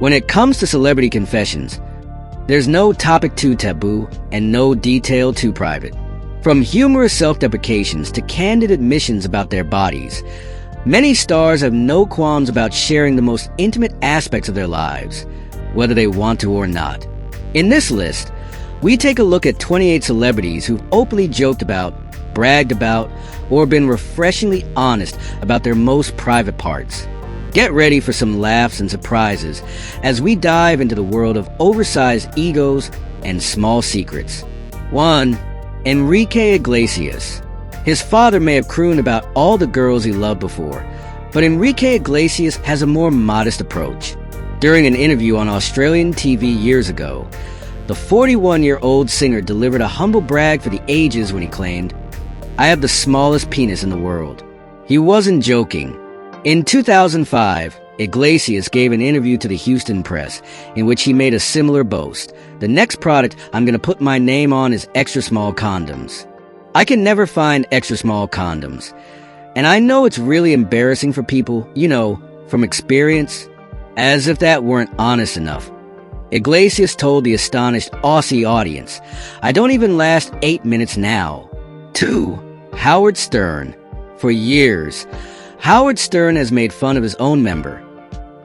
When it comes to celebrity confessions, there's no topic too taboo and no detail too private. From humorous self-deprecations to candid admissions about their bodies, many stars have no qualms about sharing the most intimate aspects of their lives, whether they want to or not. In this list, we take a look at 28 celebrities who've openly joked about, bragged about, or been refreshingly honest about their most private parts. Get ready for some laughs and surprises as we dive into the world of oversized egos and small secrets. 1. Enrique Iglesias. His father may have crooned about all the girls he loved before, but Enrique Iglesias has a more modest approach. During an interview on Australian TV years ago, the 41-year-old singer delivered a humble brag for the ages when he claimed, "I have the smallest penis in the world." He wasn't joking. In 2005, Iglesias gave an interview to the Houston Press in which he made a similar boast. "The next product I'm going to put my name on is extra small condoms. I can never find extra small condoms. And I know it's really embarrassing for people, from experience." As if that weren't honest enough, Iglesias told the astonished Aussie audience, "I don't even last 8 minutes now." 2. Howard Stern. For years, Howard Stern has made fun of his own member,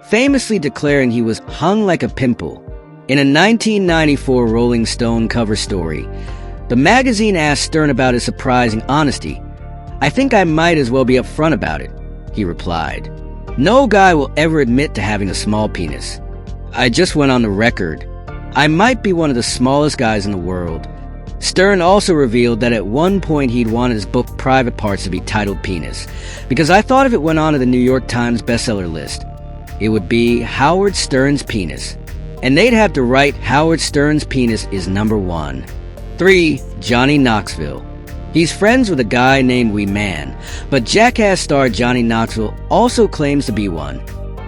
famously declaring he was hung like a pimple. In a 1994 Rolling Stone cover story, the magazine asked Stern about his surprising honesty. "I think I might as well be upfront about it," he replied. "No guy will ever admit to having a small penis. I just went on the record. I might be one of the smallest guys in the world." Stern also revealed that at one point he'd wanted his book Private Parts to be titled Penis, because I thought if it went on to the New York Times bestseller list, it would be Howard Stern's Penis. And they'd have to write Howard Stern's Penis is number 1. 3. Johnny Knoxville. He's friends with a guy named Wee Man, but Jackass star Johnny Knoxville also claims to be one.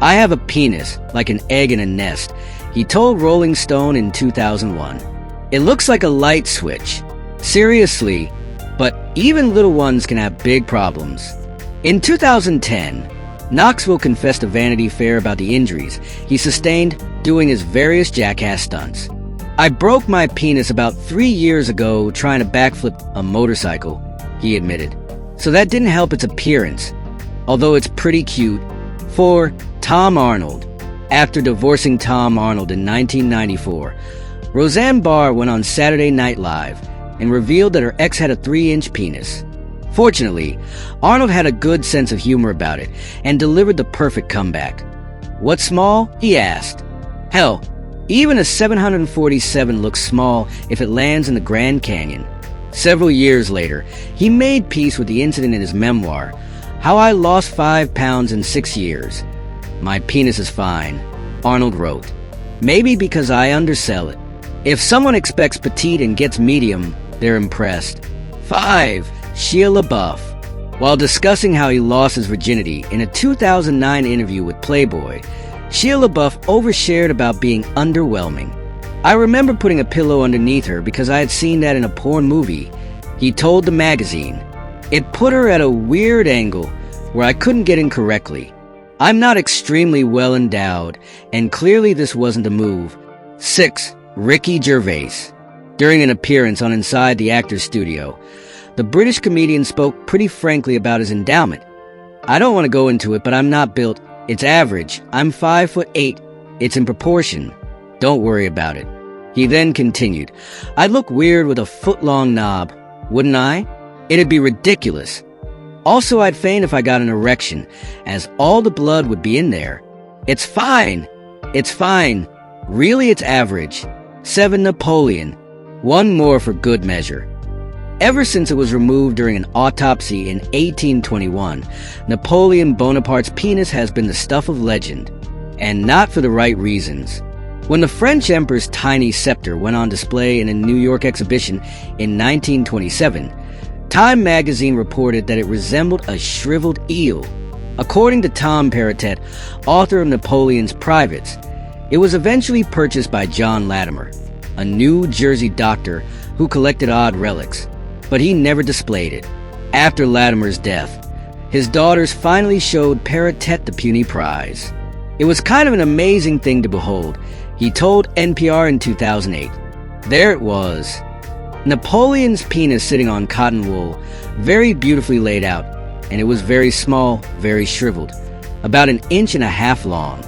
"I have a penis, like an egg in a nest," he told Rolling Stone in 2001. "It looks like a light switch. Seriously, but even little ones can have big problems." In 2010, Knoxville confessed to Vanity Fair about the injuries he sustained doing his various Jackass stunts. "I broke my penis about 3 years ago trying to backflip a motorcycle," he admitted. So that didn't help its appearance, although it's pretty cute. 4. Tom Arnold. After divorcing Tom Arnold in 1994, Roseanne Barr went on Saturday Night Live and revealed that her ex had a 3-inch penis. Fortunately, Arnold had a good sense of humor about it and delivered the perfect comeback. "What's small?" he asked. "Hell, even a 747 looks small if it lands in the Grand Canyon." Several years later, he made peace with the incident in his memoir, How I Lost 5 Pounds in 6 Years. "My penis is fine," Arnold wrote. "Maybe because I undersell it. If someone expects petite and gets medium, they're impressed." 5. Shia LaBeouf. While discussing how he lost his virginity in a 2009 interview with Playboy, Shia LaBeouf overshared about being underwhelming. "I remember putting a pillow underneath her because I had seen that in a porn movie," he told the magazine. "It put her at a weird angle where I couldn't get in correctly. I'm not extremely well endowed, and clearly this wasn't a move." 6. Ricky Gervais. During an appearance on Inside the Actors Studio, the British comedian spoke pretty frankly about his endowment. "I don't want to go into it, but I'm not built. It's average. I'm 5'8". It's in proportion. Don't worry about it." He then continued, "I'd look weird with a foot-long knob, wouldn't I? It'd be ridiculous. Also, I'd faint if I got an erection, as all the blood would be in there. It's fine. It's fine. Really, it's average." 7. Napoleon. One more for good measure. Ever since it was removed during an autopsy in 1821, Napoleon Bonaparte's penis has been the stuff of legend, and not for the right reasons. When the French emperor's tiny scepter went on display in a New York exhibition in 1927, Time magazine reported that it resembled a shriveled eel. According to Tom Perrottet, author of Napoleon's Privates, it was eventually purchased by John Latimer, a New Jersey doctor who collected odd relics, but he never displayed it. After Latimer's death, his daughters finally showed Perrottet the puny prize. It was kind of an amazing thing to behold, he told NPR in 2008. There it was. Napoleon's penis sitting on cotton wool, very beautifully laid out, and it was very small, very shriveled, about 1.5 inches long.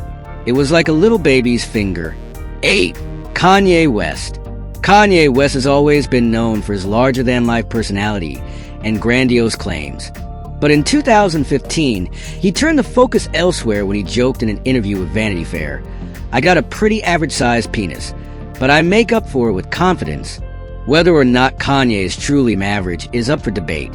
It was like a little baby's finger. 8. Kanye West. Kanye West has always been known for his larger-than-life personality and grandiose claims. But in 2015, he turned the focus elsewhere when he joked in an interview with Vanity Fair. "I got a pretty average-sized penis, but I make up for it with confidence." Whether or not Kanye is truly average is up for debate.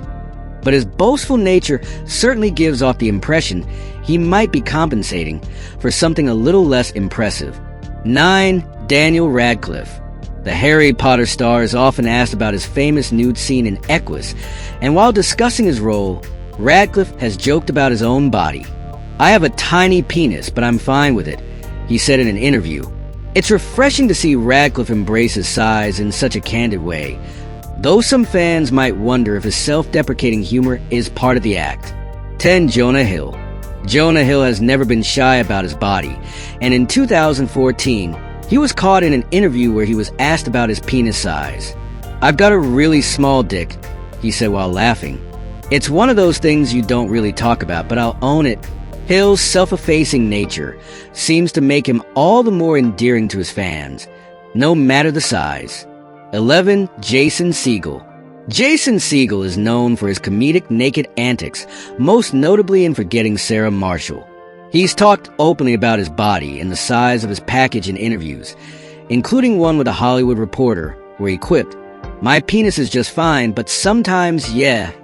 But his boastful nature certainly gives off the impression he might be compensating for something a little less impressive. 9. Daniel Radcliffe. The Harry Potter star is often asked about his famous nude scene in Equus, and while discussing his role, Radcliffe has joked about his own body. "I have a tiny penis, but I'm fine with it," he said in an interview. It's refreshing to see Radcliffe embrace his size in such a candid way, though some fans might wonder if his self-deprecating humor is part of the act. 10. Jonah Hill. Jonah Hill has never been shy about his body, and in 2014, he was caught in an interview where he was asked about his penis size. "I've got a really small dick," he said while laughing. "It's one of those things you don't really talk about, but I'll own it." Hill's self-effacing nature seems to make him all the more endearing to his fans, no matter the size. 11. Jason Seagull. Jason Seagull is known for his comedic naked antics, most notably in Forgetting Sarah Marshall. He's talked openly about his body and the size of his package in interviews, including one with a Hollywood Reporter, where he quipped, "My penis is just fine, but sometimes,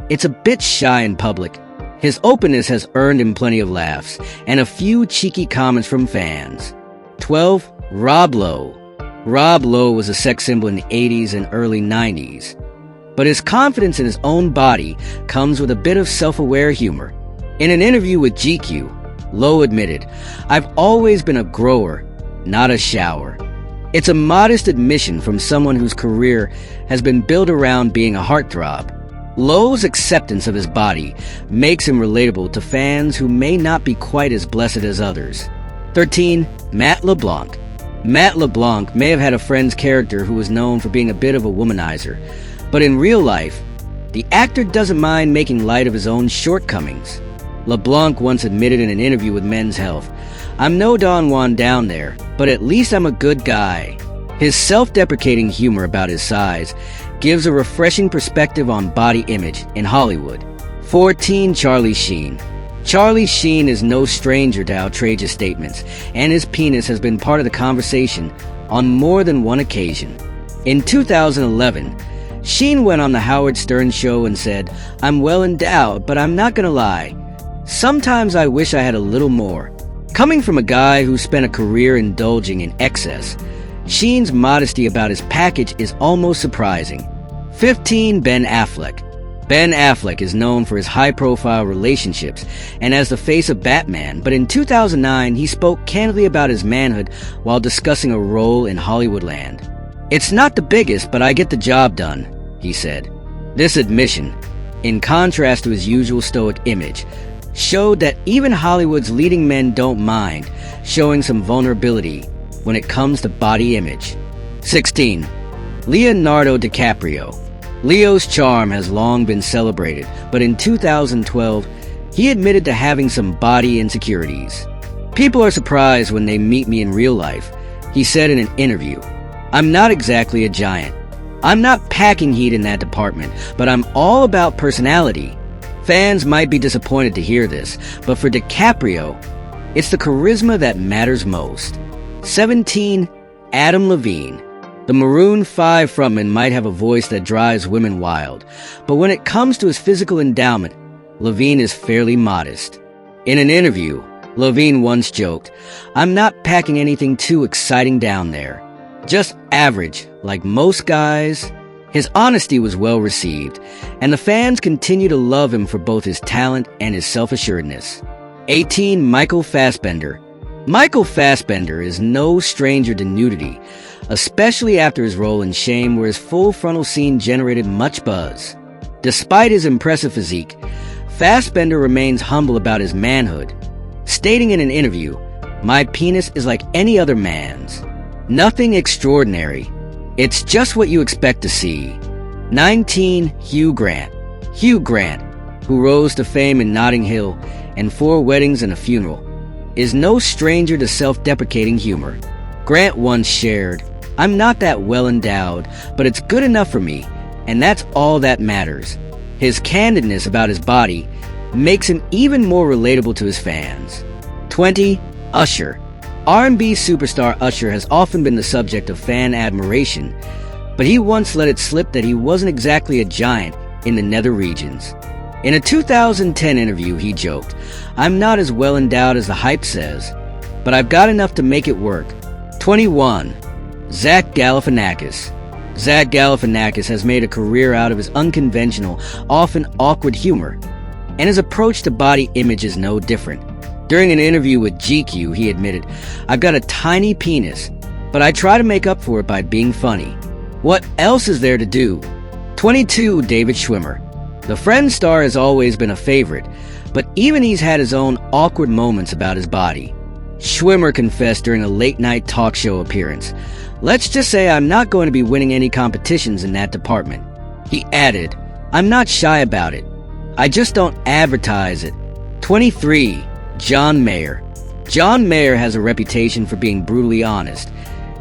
it's a bit shy in public." His openness has earned him plenty of laughs, and a few cheeky comments from fans. 12. Rob Lowe. Rob Lowe was a sex symbol in the 80s and early 90s. But his confidence in his own body comes with a bit of self-aware humor. In an interview with GQ, Lowe admitted, "I've always been a grower, not a shower." It's a modest admission from someone whose career has been built around being a heartthrob. Lowe's acceptance of his body makes him relatable to fans who may not be quite as blessed as others. 13. Matt LeBlanc. Matt LeBlanc may have had a Friends character who was known for being a bit of a womanizer, but in real life, the actor doesn't mind making light of his own shortcomings. LeBlanc once admitted in an interview with Men's Health, "I'm no Don Juan down there, but at least I'm a good guy." His self-deprecating humor about his size gives a refreshing perspective on body image in Hollywood. 14. Charlie Sheen. Charlie Sheen is no stranger to outrageous statements, and his penis has been part of the conversation on more than one occasion. In 2011, Sheen went on the Howard Stern show and said, "I'm well endowed, but I'm not gonna lie. Sometimes I wish I had a little more." Coming from a guy who spent a career indulging in excess, Sheen's modesty about his package is almost surprising. 15. Ben Affleck. Ben Affleck is known for his high-profile relationships and as the face of Batman, but in 2009 he spoke candidly about his manhood while discussing a role in Hollywoodland. "It's not the biggest, but I get the job done," he said. This admission, in contrast to his usual stoic image, showed that even Hollywood's leading men don't mind showing some vulnerability when it comes to body image. 16. Leonardo DiCaprio. Leo's charm has long been celebrated, but in 2012, he admitted to having some body insecurities. "People are surprised when they meet me in real life," he said in an interview. "I'm not exactly a giant. I'm not packing heat in that department, but I'm all about personality." Fans might be disappointed to hear this, but for DiCaprio, it's the charisma that matters most. 17. Adam Levine. The Maroon 5 frontman might have a voice that drives women wild, but when it comes to his physical endowment, Levine is fairly modest. In an interview, Levine once joked, "I'm not packing anything too exciting down there. Just average, like most guys." His honesty was well received, and the fans continue to love him for both his talent and his self-assuredness. 18. Michael Fassbender. Michael Fassbender is no stranger to nudity, especially after his role in Shame, where his full frontal scene generated much buzz. Despite his impressive physique, Fassbender remains humble about his manhood, stating in an interview, My penis is like any other man's. Nothing extraordinary. It's just what you expect to see. 19. Hugh Grant. Hugh Grant, who rose to fame in Notting Hill and 4 weddings and a funeral, is no stranger to self-deprecating humor. Grant once shared, "I'm not that well endowed, but it's good enough for me, and that's all that matters." His candidness about his body makes him even more relatable to his fans. 20. Usher. R&B superstar Usher has often been the subject of fan admiration, but he once let it slip that he wasn't exactly a giant in the nether regions. In a 2010 interview, he joked, "I'm not as well endowed as the hype says, but I've got enough to make it work." 21. Zack Galifianakis. Zack Galifianakis has made a career out of his unconventional, often awkward humor, and his approach to body image is no different. During an interview with GQ, he admitted, "I've got a tiny penis, but I try to make up for it by being funny. What else is there to do?" 22. David Schwimmer. The Friends star has always been a favorite, but even he's had his own awkward moments about his body. Schwimmer confessed during a late-night talk show appearance, "Let's just say I'm not going to be winning any competitions in that department." He added, "I'm not shy about it. I just don't advertise it." 23. John Mayer. John Mayer has a reputation for being brutally honest,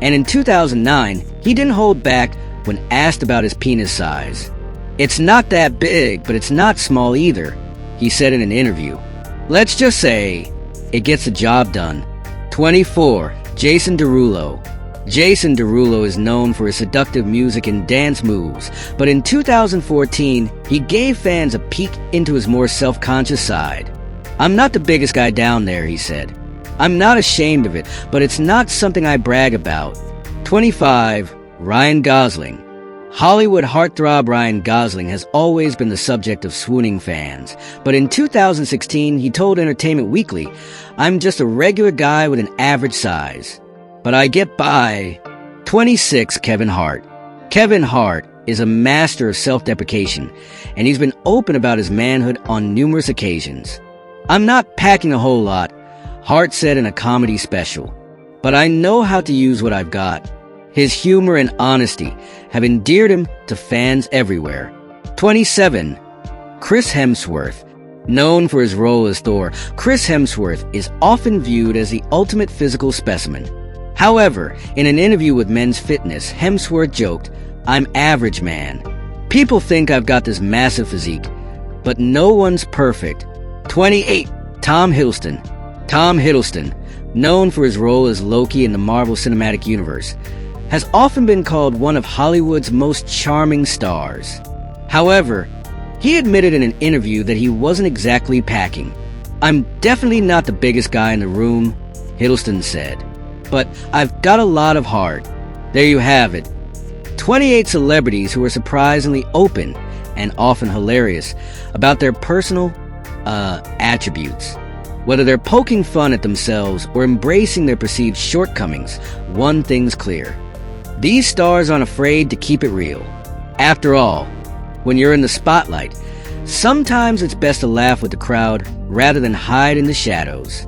and in 2009, he didn't hold back when asked about his penis size. "It's not that big, but it's not small either," he said in an interview. "Let's just say it gets the job done." 24. Jason Derulo. Jason Derulo is known for his seductive music and dance moves, but in 2014, he gave fans a peek into his more self-conscious side. "I'm not the biggest guy down there," he said. "I'm not ashamed of it, but it's not something I brag about." 25. Ryan Gosling. Hollywood heartthrob Ryan Gosling has always been the subject of swooning fans, but in 2016 he told Entertainment Weekly, "I'm just a regular guy with an average size, but I get by." 26. Kevin Hart. Kevin Hart is a master of self-deprecation, and he's been open about his manhood on numerous occasions. "I'm not packing a whole lot," Hart said in a comedy special, "but I know how to use what I've got." His humor and honesty have endeared him to fans everywhere. 27. Chris Hemsworth. Known for his role as Thor, Chris Hemsworth is often viewed as the ultimate physical specimen. However, in an interview with Men's Fitness, Hemsworth joked, "I'm average, man. People think I've got this massive physique, but no one's perfect." 28. Tom Hiddleston. Tom Hiddleston, known for his role as Loki in the Marvel Cinematic Universe, has often been called one of Hollywood's most charming stars. However, he admitted in an interview that he wasn't exactly packing. "I'm definitely not the biggest guy in the room," Hiddleston said, "but I've got a lot of heart." There you have it. 28 celebrities who are surprisingly open and often hilarious about their personal attributes. Whether they're poking fun at themselves or embracing their perceived shortcomings, one thing's clear. These stars aren't afraid to keep it real. After all, when you're in the spotlight, sometimes it's best to laugh with the crowd rather than hide in the shadows.